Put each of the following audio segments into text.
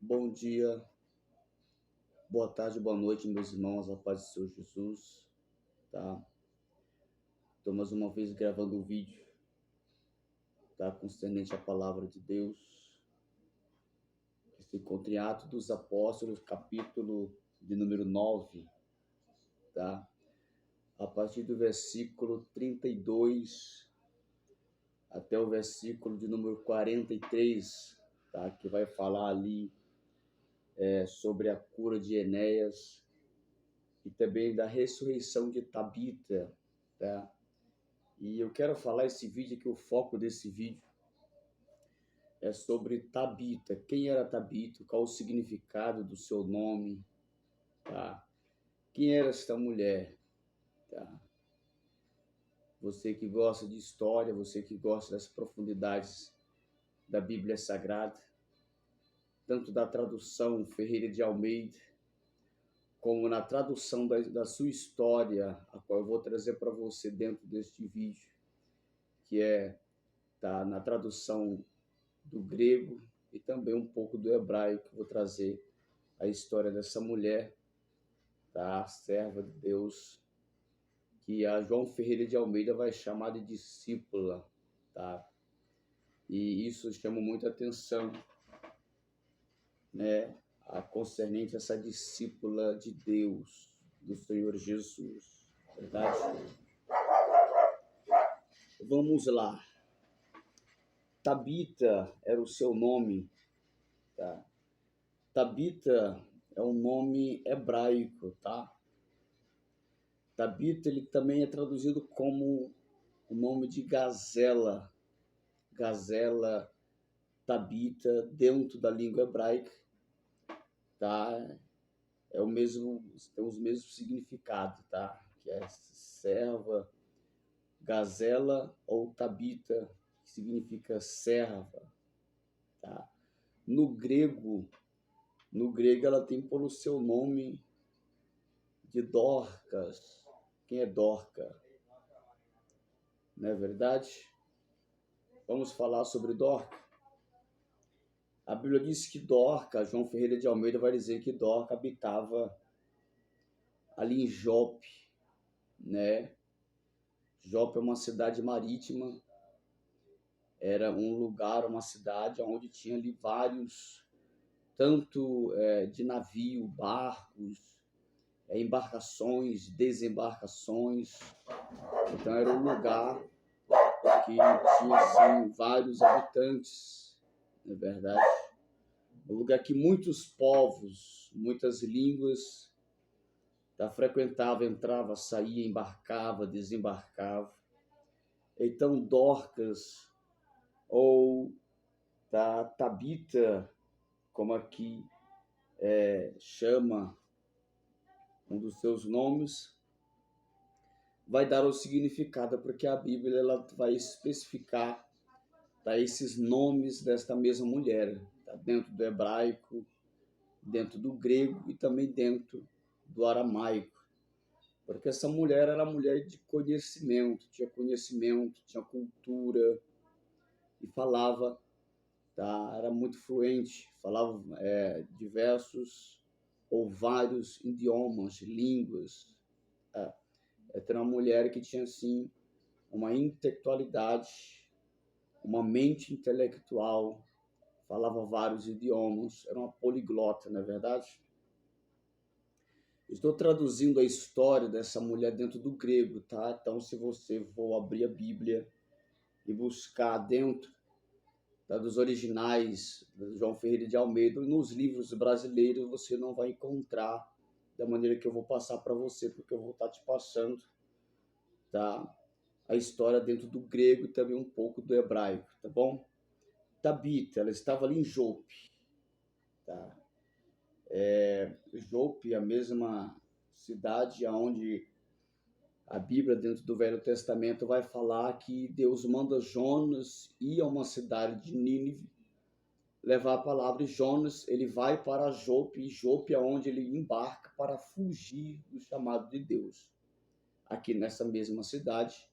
Bom dia, boa tarde, boa noite, meus irmãos, a paz do Senhor Jesus, tá? Estou mais uma vez gravando um vídeo, tá? Concernente à palavra de Deus, que se encontra em Atos dos Apóstolos, capítulo de número 9, tá? A partir do versículo 32 até o versículo de número 43, tá? Que vai falar ali sobre a cura de Enéas e também da ressurreição de Tabita, tá? E eu quero falar esse vídeo aqui, o foco desse vídeo é sobre Tabita. Quem era Tabita? Qual o significado do seu nome? Tá? Quem era esta mulher? Tá? Você que gosta de história, você que gosta das profundidades da Bíblia Sagrada, tanto da tradução Ferreira de Almeida, como na tradução da sua história, a qual eu vou trazer para você dentro deste vídeo, que tá na tradução do grego e também um pouco do hebraico. Vou trazer a história dessa mulher, tá? Serva de Deus, que a João Ferreira de Almeida vai chamar de discípula, tá? E isso chama muita atenção, né? A concernente a essa discípula de Deus, do Senhor Jesus, verdade? Vamos lá. Tabita era o seu nome, tá? Tabita é um nome hebraico, tá? Tabita, ele também é traduzido como o nome de gazela, gazela, Tabita, dentro da língua hebraica, tá? É o mesmo, tem os mesmos significados, tá? Que é serva, gazela ou Tabita, que significa serva, tá? No grego ela tem por o seu nome de Dorcas. Quem é Dorca? Não é verdade? Vamos falar sobre Dorca. A Bíblia diz que Dorca, João Ferreira de Almeida vai dizer que Dorca habitava ali em Jope, né? Jope é uma cidade marítima, era um lugar, uma cidade onde tinha ali vários, tanto de navio, barcos, embarcações, desembarcações. Então era um lugar que tinha assim, vários habitantes, na verdade. Um lugar que muitos povos, muitas línguas frequentava, entrava, saía, embarcava, desembarcava. Então Dorcas ou Tabita, como aqui chama um dos seus nomes, vai dar o significado, porque a Bíblia ela vai especificar esses nomes desta mesma mulher, dentro do hebraico, dentro do grego e também dentro do aramaico. Porque essa mulher era mulher de conhecimento, tinha cultura e falava, era muito fluente, falava diversos ou vários idiomas, línguas. Era uma mulher que tinha assim uma intelectualidade, uma mente intelectual, falava vários idiomas, era uma poliglota, não é verdade? Estou traduzindo a história dessa mulher dentro do grego, tá? Então, se você for abrir a Bíblia e buscar dentro dos originais de João Ferreira de Almeida, nos livros brasileiros você não vai encontrar da maneira que eu vou passar para você, porque eu vou estar te passando, tá? A história dentro do grego e também um pouco do hebraico, tá bom? Tabita, ela estava ali em Jope, tá? Jope, a mesma cidade onde a Bíblia, dentro do Velho Testamento, vai falar que Deus manda Jonas ir a uma cidade de Nínive, levar a palavra, e Jonas ele vai para Jope, e Jope é onde ele embarca para fugir do chamado de Deus. Aqui nessa mesma cidade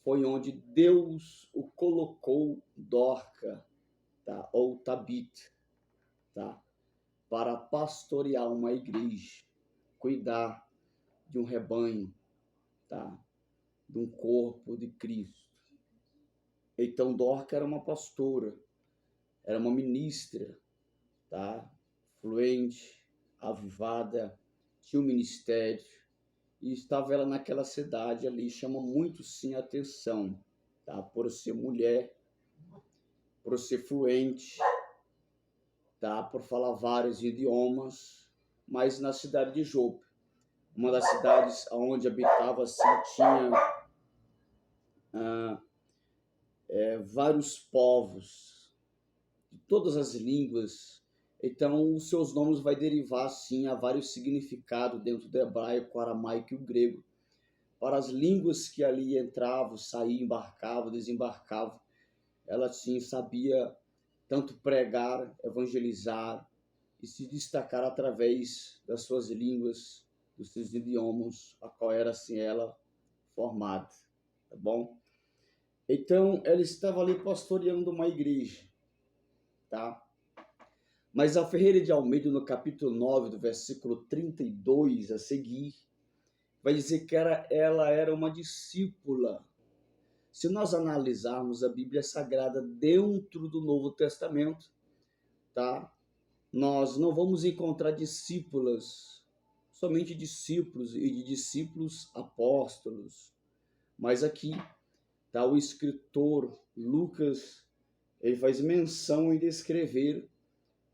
foi onde Deus o colocou Dorca, tá? Ou Tabita, tá? para pastorear uma igreja, cuidar de um rebanho, tá? De um corpo de Cristo. Então Dorca era uma pastora, era uma ministra, tá? Fluente, avivada, tinha um ministério, e estava ela naquela cidade ali, chama muito sim a atenção, tá? Por ser mulher, por ser fluente, tá? Por falar vários idiomas, mas na cidade de Jope, uma das cidades onde habitava assim, tinha vários povos, de todas as línguas. Então, os seus nomes vai derivar assim a vários significados dentro do hebraico, o aramaico e o grego, para as línguas que ali entravam, saíam, embarcavam, desembarcavam. Ela sim sabia tanto pregar, evangelizar e se destacar através das suas línguas, dos seus idiomas, a qual era assim ela formada, tá bom? Então, ela estava ali pastoreando uma igreja, tá? Mas a Ferreira de Almeida, no capítulo 9, do versículo 32 a seguir, vai dizer que ela era uma discípula. Se nós analisarmos a Bíblia Sagrada dentro do Novo Testamento, tá? Nós não vamos encontrar discípulas, somente discípulos e de discípulos apóstolos. Mas aqui, tá? O escritor Lucas, ele faz menção em descrever,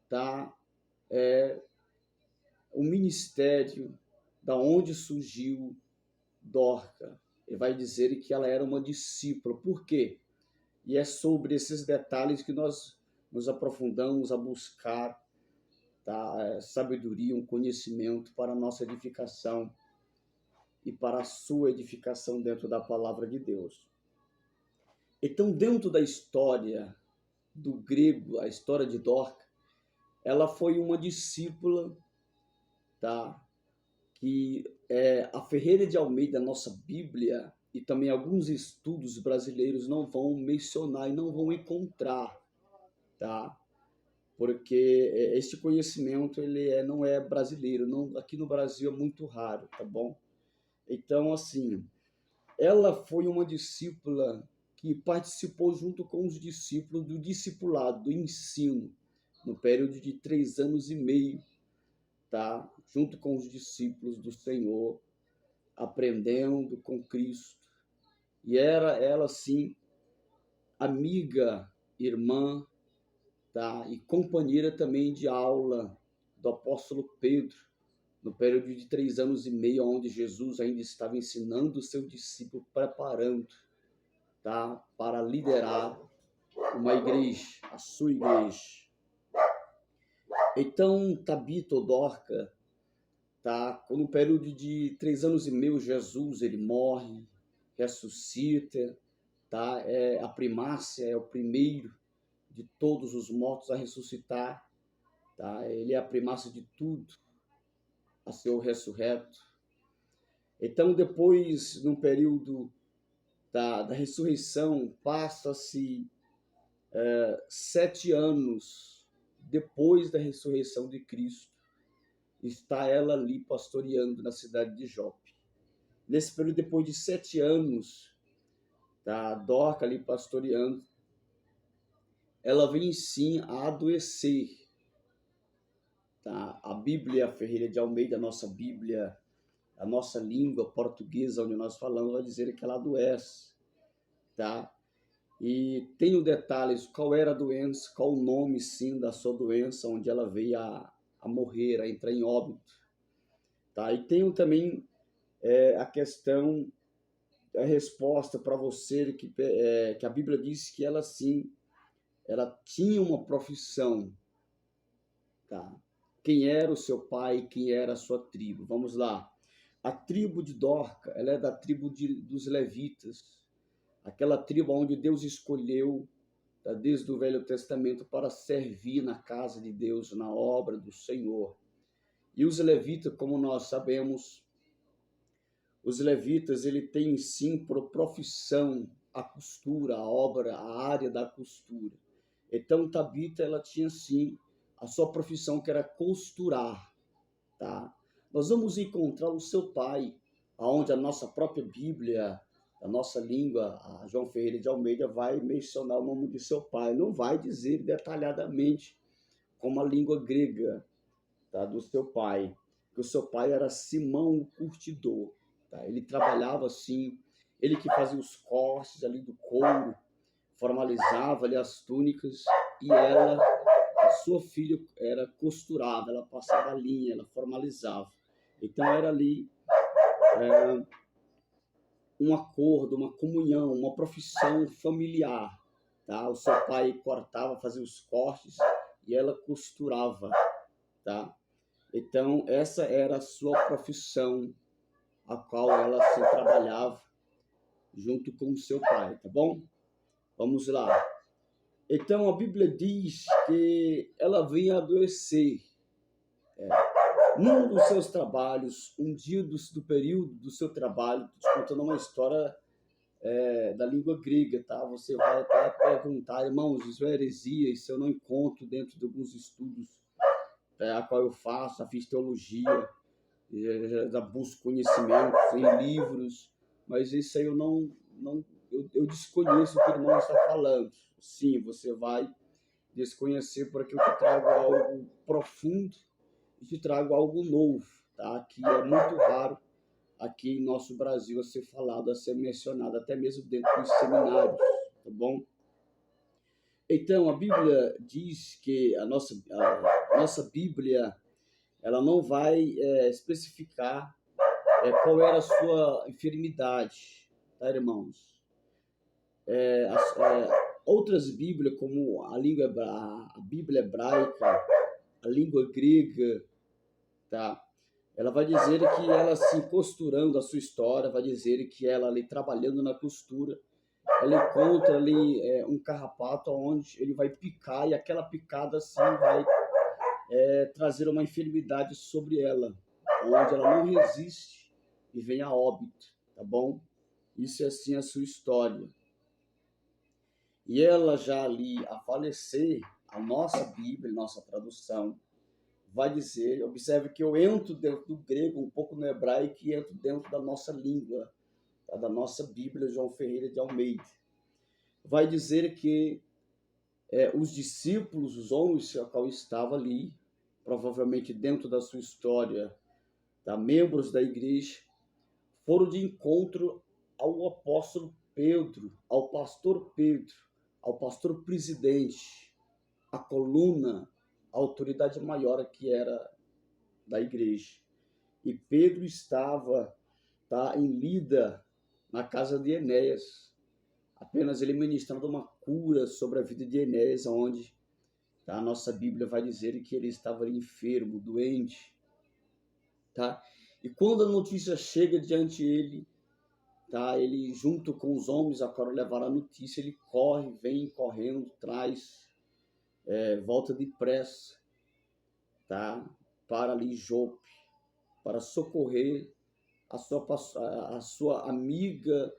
tá? O ministério, da onde surgiu Dorca. Ele vai dizer que ela era uma discípula. Por quê? E é sobre esses detalhes que nós nos aprofundamos a buscar, tá? Sabedoria, um conhecimento para a nossa edificação e para a sua edificação dentro da palavra de Deus. Então, dentro da história do grego, a história de Dorca, ela foi uma discípula, tá? Que a Ferreira de Almeida, nossa Bíblia, e também alguns estudos brasileiros não vão mencionar e não vão encontrar, tá? Porque este conhecimento ele não é brasileiro, não, aqui no Brasil é muito raro, tá bom? Então, assim, ela foi uma discípula que participou junto com os discípulos do discipulado, do ensino, no período de 3 anos e meio, tá? Junto com os discípulos do Senhor, aprendendo com Cristo. E era ela, sim, amiga, irmã, tá? E companheira também de aula do apóstolo Pedro, no período de 3 anos e meio, onde Jesus ainda estava ensinando o seu discípulo, preparando, tá? Para liderar uma igreja, a sua igreja. Então, Tabita ou Dorca, tá? No período de 3 anos e meio, Jesus ele morre, ressuscita, tá? A primácia, é o primeiro de todos os mortos a ressuscitar, tá? Ele é a primácia de tudo a ser o ressurreto. Então, depois, no período da ressurreição, passa-se 7 anos depois da ressurreição de Cristo, está ela ali pastoreando na cidade de Jope. Nesse período, depois de 7 anos, tá, Dorca ali pastoreando, ela vem sim a adoecer. Tá? A Bíblia Ferreira de Almeida, a nossa Bíblia, a nossa língua portuguesa, onde nós falamos, vai dizer que ela adoece. Tá? E tem os detalhes, qual era a doença, qual o nome sim da sua doença, onde ela veio a morrer, a entrar em óbito. Tá? E tem também a questão, a resposta para você, que a Bíblia diz que ela sim, ela tinha uma profissão. Tá? Quem era o seu pai, quem era a sua tribo. Vamos lá. A tribo de Dorca, ela é da tribo dos levitas, aquela tribo onde Deus escolheu, tá, desde o Velho Testamento, para servir na casa de Deus, na obra do Senhor. E os levitas, como nós sabemos, os levitas, ele tem sim por profissão a costura, a obra, a área da costura. Então, Tabita, ela tinha sim a sua profissão que era costurar, tá? Nós vamos encontrar o seu pai, aonde a nossa própria Bíblia, a nossa língua, a João Ferreira de Almeida vai mencionar o nome de seu pai, não vai dizer detalhadamente como a língua grega, tá, do seu pai, que o seu pai era Simão o Curtidor, tá? Ele trabalhava assim, ele que fazia os cortes ali do couro, formalizava ali as túnicas, e ela, a sua filha, era costurava, ela passava a linha, ela formalizava. Então era ali um acordo, uma comunhão, uma profissão familiar, tá? O seu pai cortava, fazia os cortes e ela costurava, tá? Então essa era a sua profissão, a qual ela se trabalhava junto com o seu pai, tá bom? Vamos lá. Então a Bíblia diz que ela vinha adoecer. Num dos seus trabalhos, um dia do período do seu trabalho, estou te contando uma história da língua grega, tá? Você vai até perguntar, irmãos, isso é heresia, isso eu não encontro dentro de alguns estudos a qual eu faço, fiz teologia, já busco conhecimentos em livros, mas isso aí eu desconheço o que o irmão está falando. Sim, você vai desconhecer porque eu te trago algo profundo e te trago algo novo, tá? Que é muito raro aqui em nosso Brasil a ser falado, a ser mencionado, até mesmo dentro dos seminários, tá bom? Então, a Bíblia diz que a nossa Bíblia, ela não vai especificar qual era a sua enfermidade, tá, irmãos? Outras Bíblias, como a Bíblia hebraica, a língua grega, tá? Ela vai dizer que ela se costurando a sua história, vai dizer que ela ali trabalhando na costura, ela encontra ali um carrapato onde ele vai picar e aquela picada assim vai trazer uma enfermidade sobre ela, onde ela não resiste e vem a óbito, tá bom? Isso é assim a sua história. E ela já ali a falecer, a nossa Bíblia, nossa tradução, vai dizer, observe que eu entro dentro do grego, um pouco no hebraico, e entro dentro da nossa língua, tá? Da nossa Bíblia, João Ferreira de Almeida. Vai dizer que os discípulos, os homens que estavam ali, provavelmente dentro da sua história, tá? Membros da igreja, foram de encontro ao apóstolo Pedro, ao pastor Pedro, ao pastor presidente, a coluna, a autoridade maior que era da igreja. E Pedro estava em Lida, na casa de Enéas, apenas ele ministrando uma cura sobre a vida de Enéas, onde a nossa Bíblia vai dizer que ele estava enfermo, doente, tá? E quando a notícia chega diante dele, tá? Ele junto com os homens a qual levaram a notícia, ele corre, vem correndo, traz, volta depressa, tá? Para ali Jope, para socorrer a sua amiga,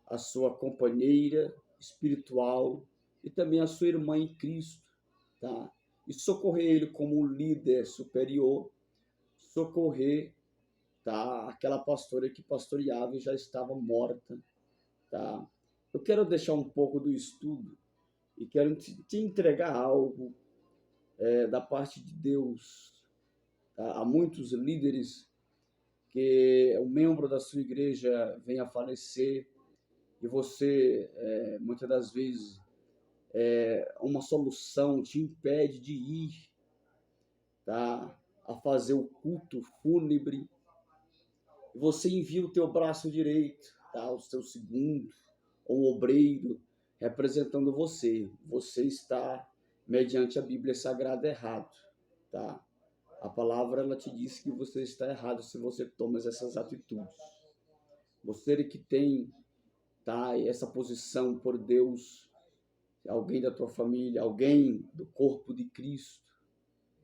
a sua companheira espiritual e também a sua irmã em Cristo, tá? E socorrer ele como um líder superior, socorrer, tá? Aquela pastora que pastoreava e já estava morta, tá? Eu quero deixar um pouco do estudo e quero te entregar algo da parte de Deus, tá? Há muitos líderes que um membro da sua igreja vem a falecer e você, muitas das vezes, uma solução te impede de ir, tá? A fazer o culto fúnebre. Você envia o teu braço direito, tá? O seu segundo, ou um obreiro, representando você. Você está, mediante a Bíblia Sagrada, errado, tá? A palavra, ela te diz que você está errado se você toma essas atitudes. Você que tem, tá, essa posição por Deus, alguém da tua família, alguém do corpo de Cristo,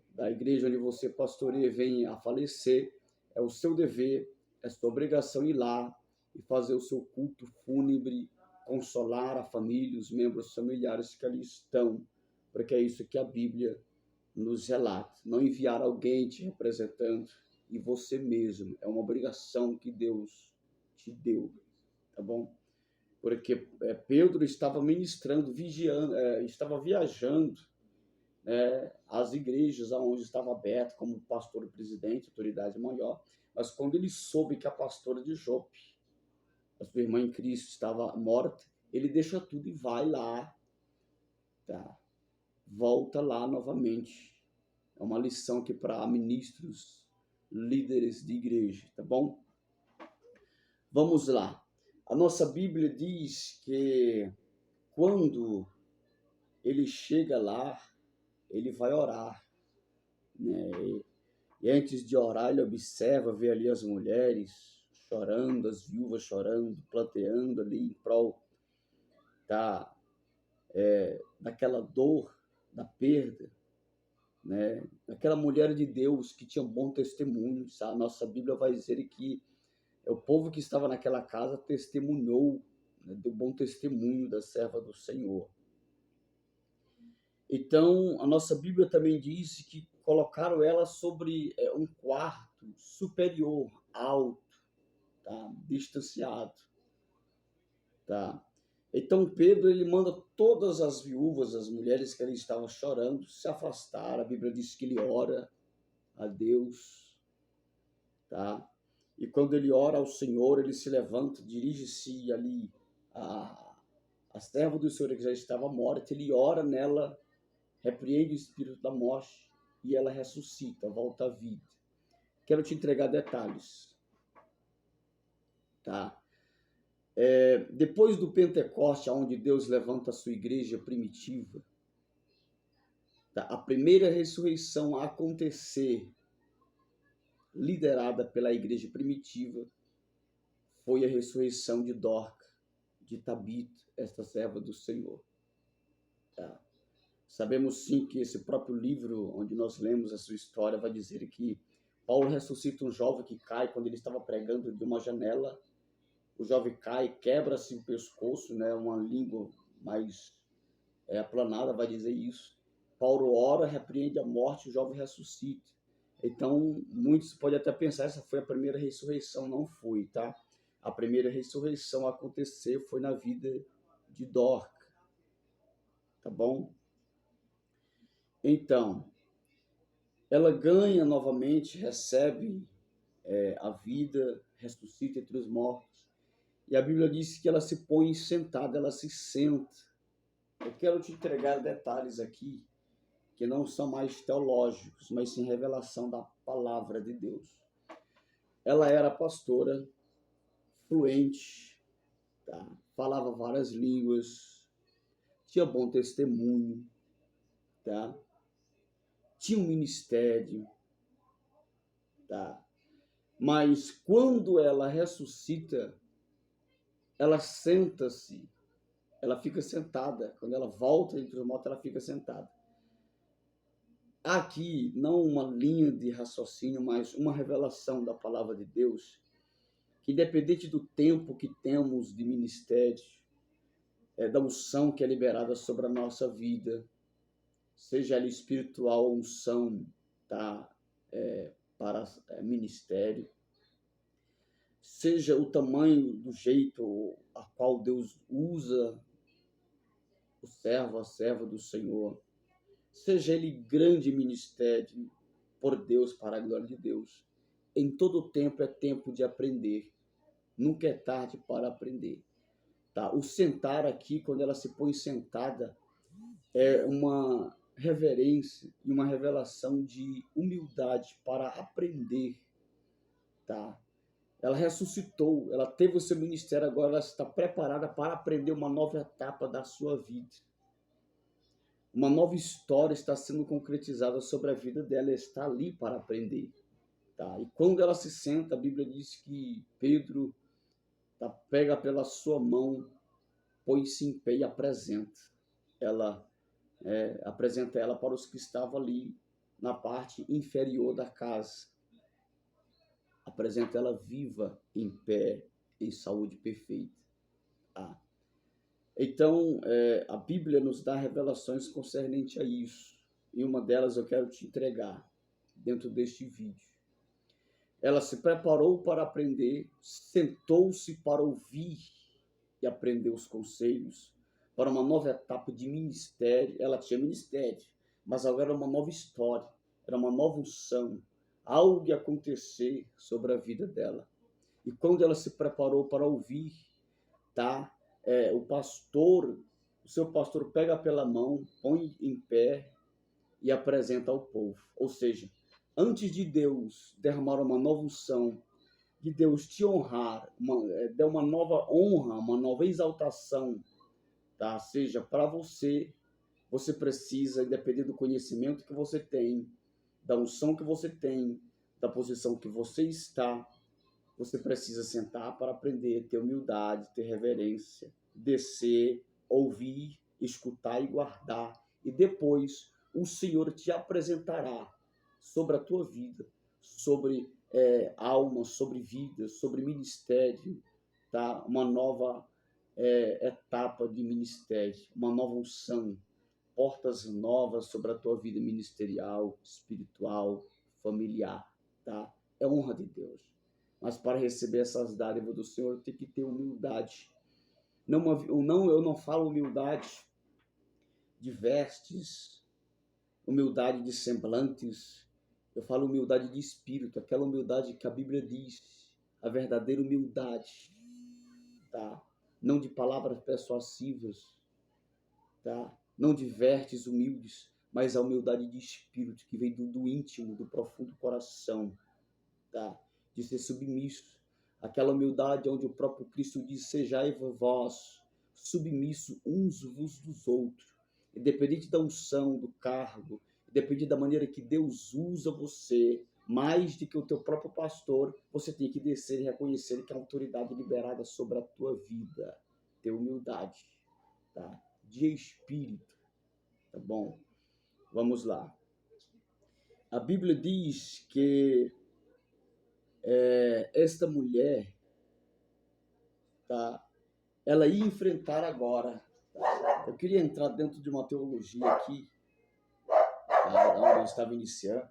da igreja onde você pastoreia, vem a falecer, é o seu dever, é sua obrigação ir lá e fazer o seu culto fúnebre, consolar a família, os membros familiares que ali estão, porque é isso que a Bíblia nos relate, não enviar alguém te representando, e você mesmo. É uma obrigação que Deus te deu, tá bom? Porque Pedro estava ministrando, vigiando, estava viajando, às igrejas aonde estava aberto como pastor e presidente, autoridade maior, mas quando ele soube que a pastora de Jope, a sua irmã em Cristo, estava morta, ele deixa tudo e vai lá, tá? Volta lá novamente. É uma lição aqui para ministros, líderes de igreja, tá bom? Vamos lá. A nossa Bíblia diz que quando ele chega lá, ele vai orar, né? E antes de orar, ele observa, vê ali as mulheres chorando, as viúvas chorando, planteando ali em prol da, daquela dor, da perda, né? Aquela mulher de Deus que tinha um bom testemunho, sabe? A nossa Bíblia vai dizer que o povo que estava naquela casa testemunhou, né? Deu bom testemunho da serva do Senhor. Então, a nossa Bíblia também diz que colocaram ela sobre um quarto superior, alto, tá? Distanciado, tá? Então Pedro ele manda todas as viúvas, as mulheres que ali estavam chorando, se afastar. A Bíblia diz que ele ora a Deus, tá? E quando ele ora ao Senhor, ele se levanta, dirige-se ali a serva do Senhor que já estava morta, ele ora nela, repreende o espírito da morte e ela ressuscita, volta à vida. Quero te entregar detalhes, tá? Depois do Pentecoste, onde Deus levanta a sua igreja primitiva, tá? A primeira ressurreição a acontecer, liderada pela igreja primitiva, foi a ressurreição de Dorca, de Tabita, esta serva do Senhor. Tá? Sabemos sim que esse próprio livro, onde nós lemos a sua história, vai dizer que Paulo ressuscita um jovem que cai quando ele estava pregando de uma janela. O jovem cai, quebra-se o pescoço, né? Uma língua mais aplanada vai dizer isso. Paulo ora, repreende a morte, o jovem ressuscita. Então, muitos podem até pensar, essa foi a primeira ressurreição. Não foi, tá? A primeira ressurreição a acontecer foi na vida de Dorca, tá bom? Então, ela ganha novamente, recebe a vida, ressuscita entre os mortos. E a Bíblia diz que ela se põe sentada, ela se senta. Eu quero te entregar detalhes aqui que não são mais teológicos, mas sim revelação da palavra de Deus. Ela era pastora, fluente, tá? Falava várias línguas, tinha bom testemunho, tá? Tinha um ministério, tá? Mas quando ela ressuscita, ela senta-se, ela fica sentada. Quando ela volta entre os mortos, ela fica sentada. Aqui, não uma linha de raciocínio, mas uma revelação da palavra de Deus, que independente do tempo que temos de ministério, da unção que é liberada sobre a nossa vida, seja ela espiritual, unção, tá? Para ministério, seja o tamanho do jeito a qual Deus usa o servo, a serva do Senhor, seja ele grande ministério por Deus, para a glória de Deus. Em todo tempo é tempo de aprender. Nunca é tarde para aprender. Tá? O sentar aqui, quando ela se põe sentada, é uma reverência e uma revelação de humildade para aprender. Tá? Ela ressuscitou, ela teve o seu ministério, agora ela está preparada para aprender uma nova etapa da sua vida. Uma nova história está sendo concretizada sobre a vida dela, ela está ali para aprender. Tá? E quando ela se senta, a Bíblia diz que Pedro pega pela sua mão, põe-se em pé e apresenta. Ela apresenta ela para os que estavam ali na parte inferior da casa. Apresenta ela viva, em pé, em saúde perfeita. Então, a Bíblia nos dá revelações concernente a isso. e uma delas eu quero te entregar dentro deste vídeo. Ela se preparou para aprender, sentou-se para ouvir e aprender os conselhos para uma nova etapa de ministério. Ela tinha ministério, mas agora era uma nova história, era uma nova unção, algo ia acontecer sobre a vida dela. E quando ela se preparou para ouvir, tá? O seu pastor pega pela mão, põe em pé e apresenta ao povo. Ou seja, antes de Deus derramar uma nova unção, de Deus te honrar, dar uma nova honra, uma nova exaltação, tá? Seja para você, você precisa, independente do conhecimento que você tem, da unção que você tem, da posição que você está, você precisa sentar para aprender, ter humildade, ter reverência, descer, ouvir, escutar e guardar. E depois o Senhor te apresentará sobre a tua vida, sobre alma, sobre vida, sobre ministério, tá? Uma nova etapa de ministério, uma nova unção, portas novas sobre a tua vida ministerial, espiritual, familiar, tá? É honra de Deus. Mas para receber essas dádivas do Senhor, tem que ter humildade. Eu não falo humildade de vestes, humildade de semblantes. Eu falo humildade de espírito, aquela humildade que a Bíblia diz, a verdadeira humildade, tá? Não de palavras persuasivas, tá? Não de vestes humildes, mas a humildade de espírito que vem do íntimo, do profundo coração, tá? De ser submisso, aquela humildade onde o próprio Cristo diz: sejai vós submisso uns vos dos outros, independente da unção, do cargo, independente da maneira que Deus usa você, mais do que o teu próprio pastor, você tem que descer e reconhecer que a autoridade liberada sobre a tua vida, ter humildade, tá? De espírito, tá bom? Vamos lá. A Bíblia diz que esta mulher, tá? Ela ia enfrentar agora. Tá? Eu queria entrar dentro de uma teologia aqui, tá? Onde eu estava iniciando,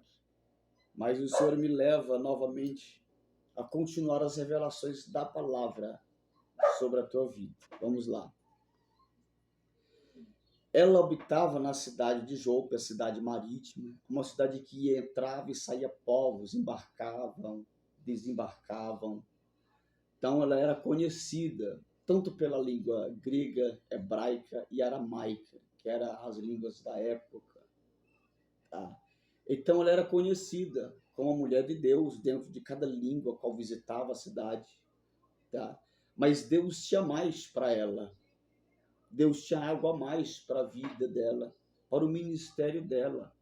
mas o Senhor me leva novamente a continuar as revelações da palavra sobre a tua vida. Vamos lá. Ela habitava na cidade de Jope, a cidade marítima, uma cidade que entrava e saía povos, embarcavam, desembarcavam. Então ela era conhecida tanto pela língua grega, hebraica e aramaica, que eram as línguas da época. Tá? Então ela era conhecida como a mulher de Deus dentro de cada língua a qual visitava a cidade. Tá? Mas Deus tinha mais para ela. Deus tinha algo a mais para a vida dela, para o ministério dela.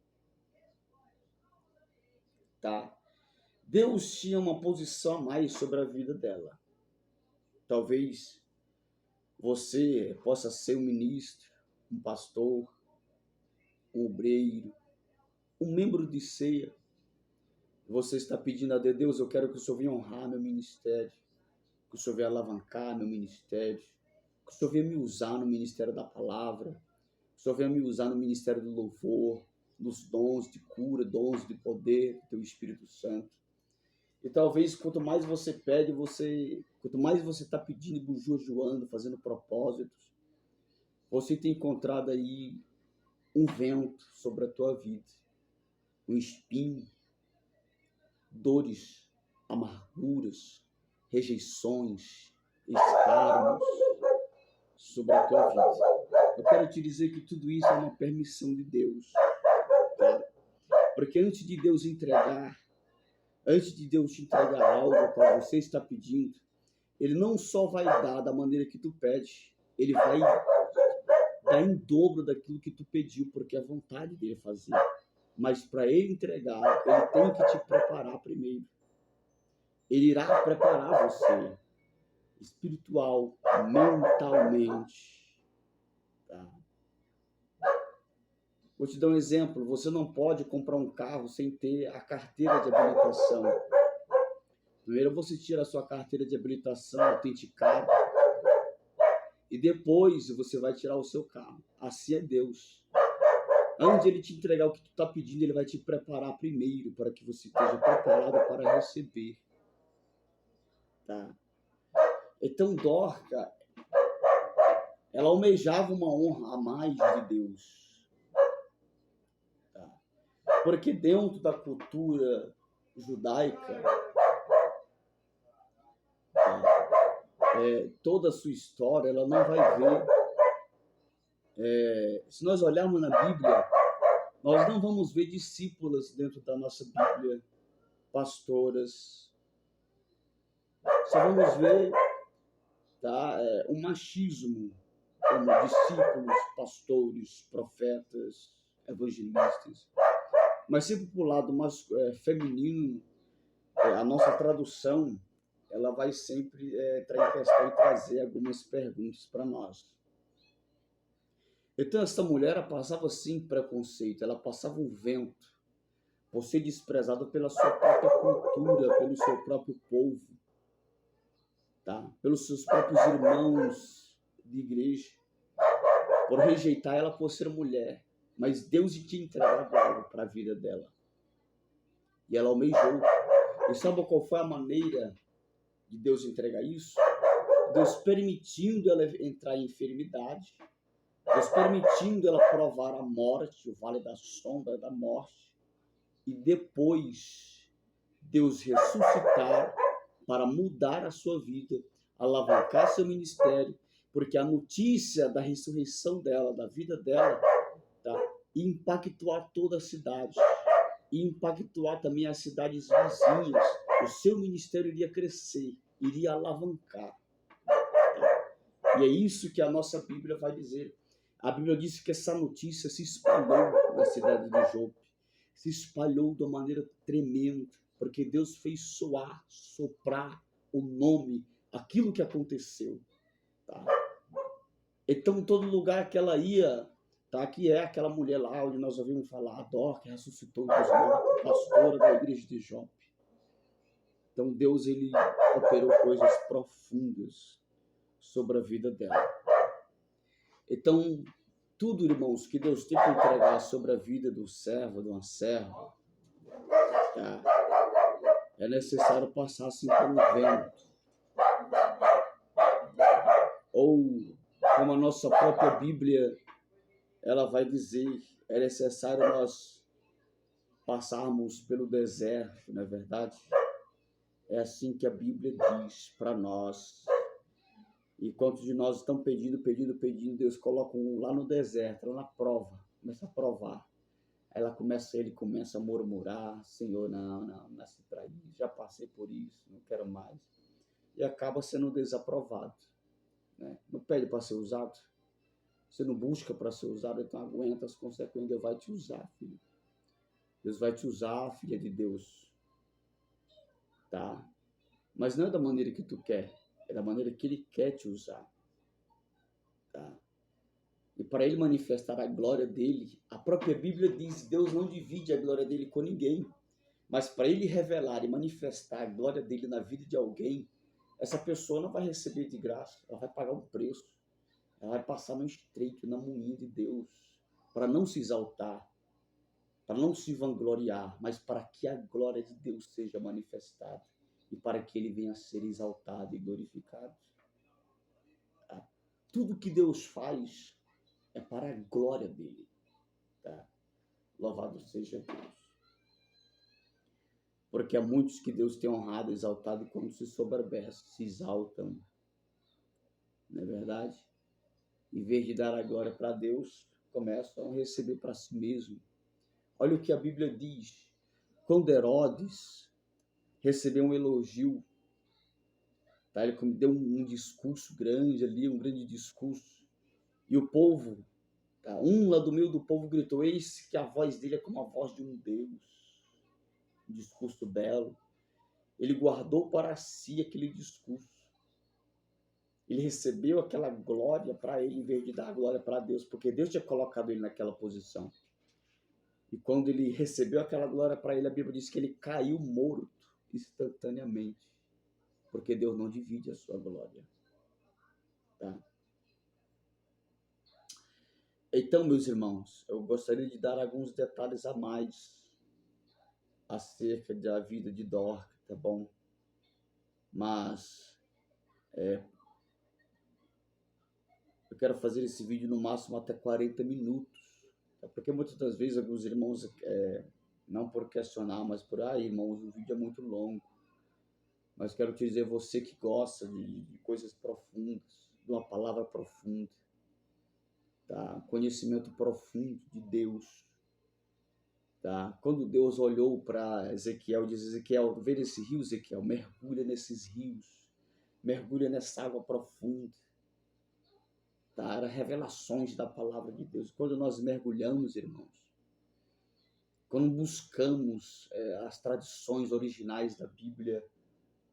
Tá? Deus tinha uma posição a mais sobre a vida dela. Talvez você possa ser um ministro, um pastor, um obreiro, um membro de ceia. Você está pedindo a Deus: eu quero que o Senhor venha honrar meu ministério, que o Senhor venha alavancar meu ministério, que o Senhor venha me usar no ministério da palavra, que o Senhor venha me usar no ministério do louvor, nos dons de cura, dons de poder do teu Espírito Santo. E talvez quanto mais você pede, quanto mais você está pedindo, bujujoando, fazendo propósitos, você tem encontrado aí um vento sobre a tua vida, um espinho, dores, amarguras, rejeições, escárnios sobre a tua vida. Eu quero te dizer que tudo isso é uma permissão de Deus, tá? Porque antes de Deus te entregar algo que você está pedindo, Ele não só vai dar da maneira que tu pede, Ele vai dar em dobro daquilo que tu pediu, porque é a vontade dele fazer. Mas para Ele entregar, Ele tem que te preparar primeiro. Ele irá preparar você, espiritual, mentalmente. Tá? Vou te dar um exemplo. Você não pode comprar um carro sem ter a carteira de habilitação. Primeiro você tira a sua carteira de habilitação autenticada e depois você vai tirar o seu carro. Assim é Deus. Antes de ele te entregar o que tu está pedindo, ele vai te preparar primeiro para que você esteja preparado para receber. Tá? Então Dorca, ela almejava uma honra a mais de Deus. Tá? Porque dentro da cultura judaica, toda a sua história, ela não vai ver. Se nós olharmos na Bíblia, nós não vamos ver discípulas dentro da nossa Bíblia, pastoras. Só vamos ver, tá, um machismo como discípulos, pastores, profetas, evangelistas. Mas sempre para o lado mais feminino, a nossa tradução ela vai sempre entrar em questão e trazer algumas perguntas para nós. Então essa mulher ela passava sim preconceito, ela passava um vento por ser desprezada pela sua própria cultura, pelo seu próprio povo, tá? Pelos seus próprios irmãos de igreja, por rejeitar ela por ser mulher. Mas Deus tinha entregado algo para a vida dela. E ela almejou. E sabe qual foi a maneira de Deus entregar isso? Deus permitindo ela entrar em enfermidade, Deus permitindo ela provar a morte, o vale da sombra da morte, e depois Deus ressuscitar para mudar a sua vida, alavancar seu ministério, porque a notícia da ressurreição dela, da vida dela, tá, impactou toda a cidade, e impactou também as cidades vizinhas. O seu ministério iria crescer, iria alavancar. E é isso que a nossa Bíblia vai dizer. A Bíblia diz que essa notícia se espalhou na cidade de Jope, se espalhou de uma maneira tremenda, porque Deus fez soprar o nome, aquilo que aconteceu. Tá? Então, todo lugar que ela ia, tá? Que é aquela mulher lá onde nós ouvimos falar, a Dorca ressuscitou dos mortos, pastora da igreja de Jope. Então, Deus ele operou coisas profundas sobre a vida dela. Então, tudo, irmãos, que Deus tem que entregar sobre a vida do servo, de uma serva, tá? É necessário passar assim pelo vento. Ou, como a nossa própria Bíblia, ela vai dizer, é necessário nós passarmos pelo deserto, não é verdade? É assim que a Bíblia diz para nós. E quantos de nós estão pedindo, Deus coloca um lá no deserto, lá na prova, começa a provar. Ele começa a murmurar, Senhor, não nasci para isso, já passei por isso, não quero mais. E acaba sendo desaprovado. Né? Não pede para ser usado. Você não busca para ser usado, então aguenta as consequências, Deus vai te usar, filho. Deus vai te usar, filha de Deus. Tá? Mas não é da maneira que tu quer, é da maneira que Ele quer te usar. Tá? E para Ele manifestar a glória dEle, a própria Bíblia diz, Deus não divide a glória dEle com ninguém. Mas para Ele revelar e manifestar a glória dEle na vida de alguém, essa pessoa não vai receber de graça, ela vai pagar um preço. Ela vai passar no estreito, na moinha de Deus, para não se exaltar, para não se vangloriar, mas para que a glória de Deus seja manifestada e para que Ele venha a ser exaltado e glorificado. Tá? Tudo que Deus faz é para a glória dEle. Tá? Louvado seja Deus. Porque há muitos que Deus tem honrado, exaltado, e quando se soberbece, se exaltam. Não é verdade? Em vez de dar a glória para Deus, começam a receber para si mesmo. Olha o que a Bíblia diz. Quando Herodes recebeu um elogio, tá? Ele deu um discurso grande ali, um grande discurso. E o povo, tá? Um lá do meio do povo gritou, eis que a voz dele é como a voz de um Deus. Um discurso belo. Ele guardou para si aquele discurso. Ele recebeu aquela glória para ele, em vez de dar a glória para Deus, porque Deus tinha colocado ele naquela posição. E quando ele recebeu aquela glória para ele, a Bíblia diz que ele caiu morto instantaneamente, porque Deus não divide a sua glória. Tá? Então, meus irmãos, eu gostaria de dar alguns detalhes a mais acerca da vida de Dorca, tá bom? Mas eu quero fazer esse vídeo no máximo até 40 minutos, tá? Porque muitas das vezes alguns irmãos, não por questionar, mas por, irmãos, o vídeo é muito longo. Mas quero te dizer, você que gosta de coisas profundas, de uma palavra profunda, tá? Conhecimento profundo de Deus, tá? Quando Deus olhou para Ezequiel, diz: Ezequiel, vê esse rio, Ezequiel, mergulha nesses rios, mergulha nessa água profunda. Tá? Era revelações da palavra de Deus. Quando nós mergulhamos, irmãos, quando buscamos as tradições originais da Bíblia,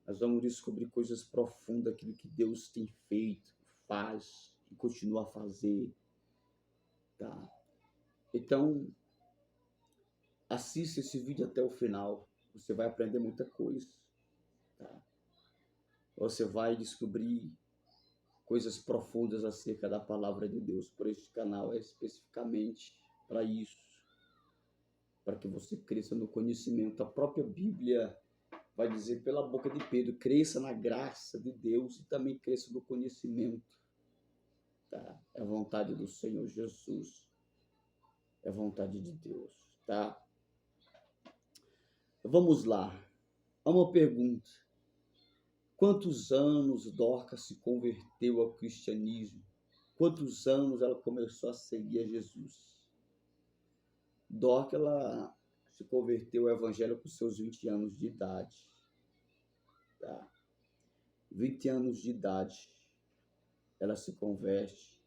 nós vamos descobrir coisas profundas, aquilo que Deus tem feito, faz e continua a fazer. Tá? Então, assista esse vídeo até o final. Você vai aprender muita coisa. Tá? Você vai descobrir coisas profundas acerca da palavra de Deus. Por este canal é especificamente para isso. Para que você cresça no conhecimento. A própria Bíblia vai dizer pela boca de Pedro: cresça na graça de Deus e também cresça no conhecimento. Tá? É a vontade do Senhor Jesus. É a vontade de Deus. Tá? Vamos lá. Há uma pergunta. Quantos anos Dorca se converteu ao cristianismo? Quantos anos ela começou a seguir a Jesus? Dorca, ela se converteu ao evangelho com seus 20 anos de idade. Tá? 20 anos de idade, ela se converte,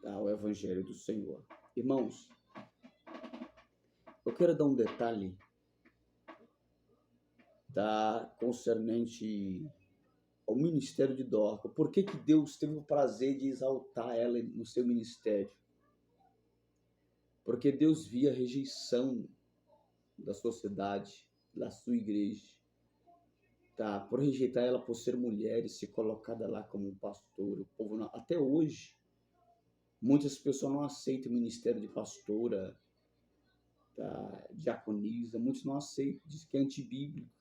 tá, ao evangelho do Senhor. Irmãos, eu quero dar um detalhe, tá, concernente ao ministério de Dorca. Por que Deus teve o prazer de exaltar ela no seu ministério? Porque Deus via a rejeição da sociedade, da sua igreja, tá? Por rejeitar ela por ser mulher e ser colocada lá como um pastor. O povo não, até hoje, muitas pessoas não aceitam o ministério de pastora, tá? Diaconisa, muitos não aceitam, diz que é antibíblico.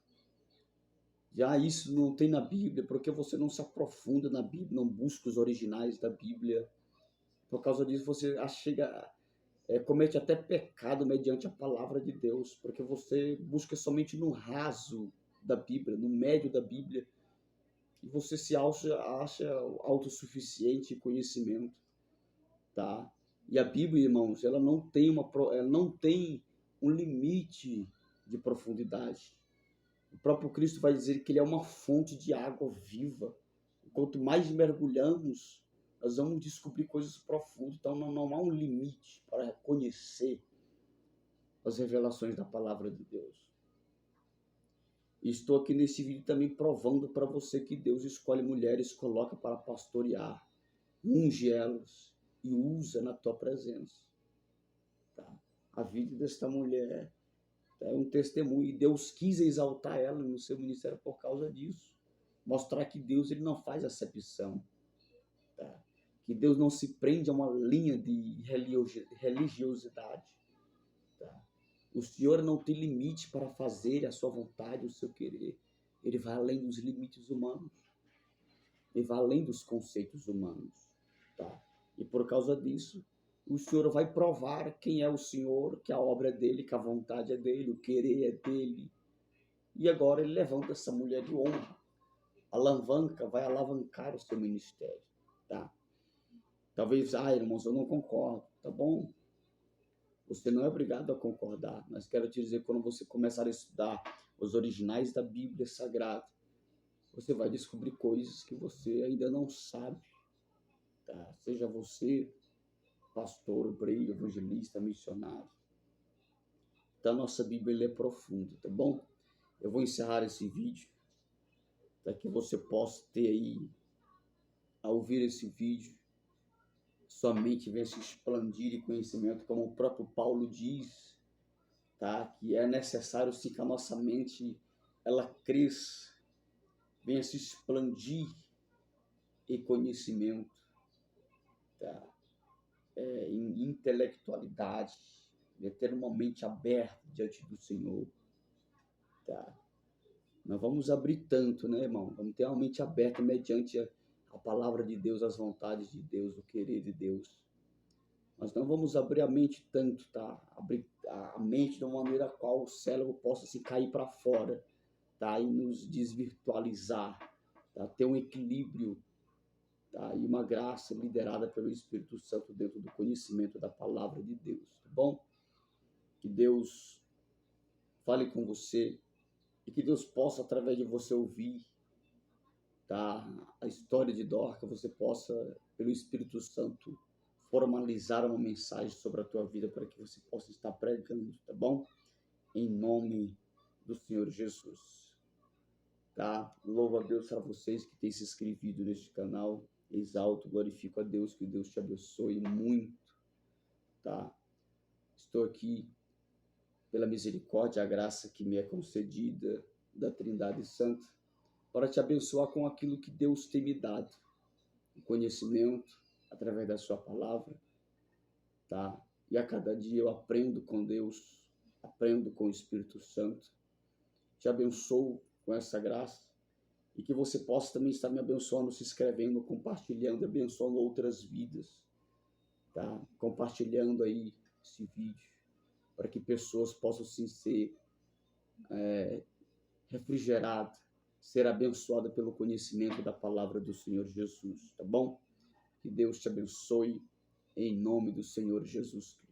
Já isso não tem na Bíblia, porque você não se aprofunda na Bíblia, não busca os originais da Bíblia. Por causa disso, você comete até pecado mediante a palavra de Deus, porque você busca somente no raso da Bíblia, no médio da Bíblia, e você se acha autossuficiente em conhecimento, tá? E a Bíblia, irmãos, ela não tem um limite de profundidade. O próprio Cristo vai dizer que ele é uma fonte de água viva. Quanto mais mergulhamos, nós vamos descobrir coisas profundas. Então não há um limite para conhecer as revelações da palavra de Deus. E estou aqui nesse vídeo também provando para você que Deus escolhe mulheres, coloca para pastorear, unge elas e usa na tua presença. Tá? A vida desta mulher é um testemunho, e Deus quis exaltar ela no seu ministério por causa disso. Mostrar que Deus, ele não faz acepção. Tá? Que Deus não se prende a uma linha de religiosidade. Tá? O Senhor não tem limite para fazer a sua vontade, o seu querer. Ele vai além dos limites humanos. Ele vai além dos conceitos humanos. Tá? E por causa disso, o Senhor vai provar quem é o Senhor, que a obra é dele, que a vontade é dele, o querer é dele. E agora ele levanta essa mulher de honra. Vai alavancar o seu ministério. Tá? Talvez, irmãos, eu não concordo. Tá bom? Você não é obrigado a concordar. Mas quero te dizer, quando você começar a estudar os originais da Bíblia Sagrada, você vai descobrir coisas que você ainda não sabe. Tá? Seja você pastor, obreiro, evangelista, missionário. Então, a nossa Bíblia é profunda, tá bom? Eu vou encerrar esse vídeo, para que você possa ter aí, ao ouvir esse vídeo, sua mente venha se expandir de conhecimento, como o próprio Paulo diz, tá? Que é necessário sim que a nossa mente ela cresça, venha se expandir em conhecimento, tá? em intelectualidade, ter uma mente aberta diante do Senhor, tá? Nós vamos abrir tanto, né, irmão? Vamos ter uma mente aberta mediante a palavra de Deus, as vontades de Deus, o querer de Deus. Nós não vamos abrir a mente tanto, tá? Abrir a mente de uma maneira a qual o cérebro possa se cair para fora, tá? E nos desvirtualizar, tá? Ter um equilíbrio, tá? E uma graça liderada pelo Espírito Santo dentro do conhecimento da palavra de Deus, tá bom? Que Deus fale com você e que Deus possa, através de você, ouvir, tá? A história de Dorca, você possa, pelo Espírito Santo, formalizar uma mensagem sobre a tua vida para que você possa estar pregando, tá bom? Em nome do Senhor Jesus, tá? Louvo a Deus para vocês que têm se inscrevido neste canal, exalto, glorifico a Deus, que Deus te abençoe muito, tá? Estou aqui pela misericórdia, a graça que me é concedida da Trindade Santa, para te abençoar com aquilo que Deus tem me dado, o conhecimento, através da sua palavra, tá? E a cada dia eu aprendo com Deus, aprendo com o Espírito Santo. Te abençoo com essa graça e que você possa também estar me abençoando, se inscrevendo, compartilhando, abençoando outras vidas, tá? Compartilhando aí esse vídeo para que pessoas possam sim ser refrigeradas, ser abençoadas pelo conhecimento da palavra do Senhor Jesus, tá bom? Que Deus te abençoe em nome do Senhor Jesus Cristo.